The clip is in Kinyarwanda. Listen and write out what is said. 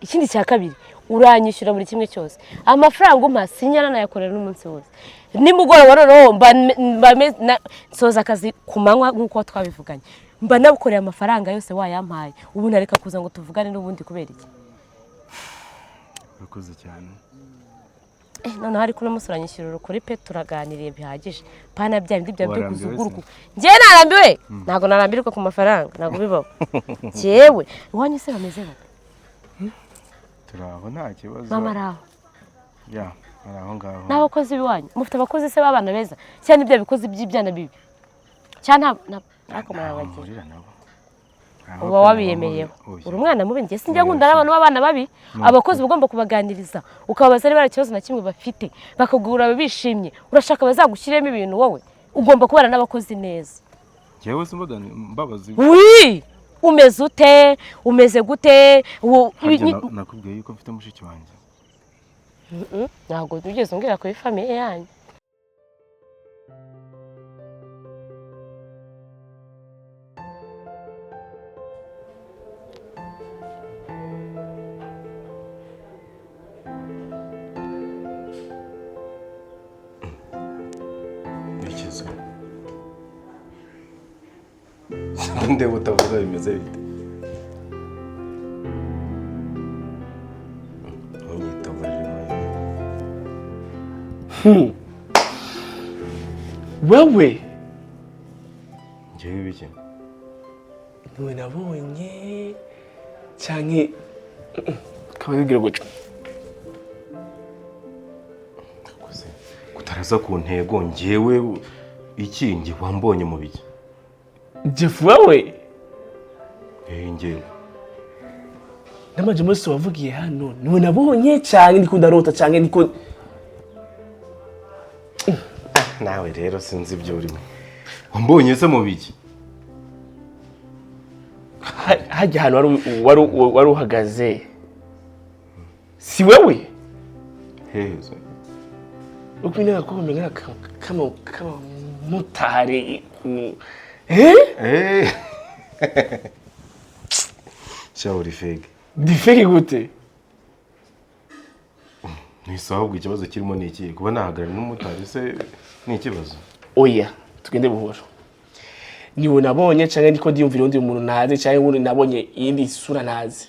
ikindi cya kabiri uranyishyura buri kimwe cyose amafaranga umpa sinyana nayakorera n'umunsi wose nimugoroba rero soza akazi kumanywa nkuko twabivuganye mba nabukoreye amafaranga yose wayampaye ubu nareka kuza ngo tuvugane n'ubundi kubera iki urakoze cyane none hari kuno musuranyishyura urukuri pe turaganiriye bihagije pana bya bindi byo kuzuguruka ngiye narambiwe ntago narambirwa ku mafaranga ntago bibaho cyewe iwanyu se bameze bate turabo nta kibazo mama raho ya araho ngaho n'abakozi biwanyu mufite abakozi se babana beza cyane ibyo bikozi by'ibyana bibi cyane nako marabagira uba wabiyemeyeho uri umwana mubi ngiye sinjya nkunda n'abantu b'abana babi abakozi ugomba kubaganiriza ukabaza niba ari ikibazo na kimwe bafite bakagura bishimye urashaka bazagushyiremo ibintu wowe ugomba kubana n'abakozi neza jewe mbabazi umeze ute umeze gute nakubwiye yuko mfite mushiki wanjye ntabwo ugeze umbwira ko ifamiye yanyu nde utavuga bimeze bite wewe njyewe bike niwe nabonye cyane kabagira guca kutaraza ku ntego njyewe iki ngi wambonye mu biki Jeff wewe njyewe namaje munsi wavugiye hano niwe nabonye cyane ndiko ndarota cyane ndiko nawe rero sinzi ibyo urimo wambonye se mu biki hajya hano wari uhagaze si wewe heza ukwinega ko mengana kama mutare shauri fake di fake gute nisahubwo ikibazo kirimo niki kuba nahagarara n'umutari se ni ikibazo oya tugende buhoro niwe nabonye cyane ndiko ndiyumvira undi umuntu naze cyane nabonye iyindi sura naze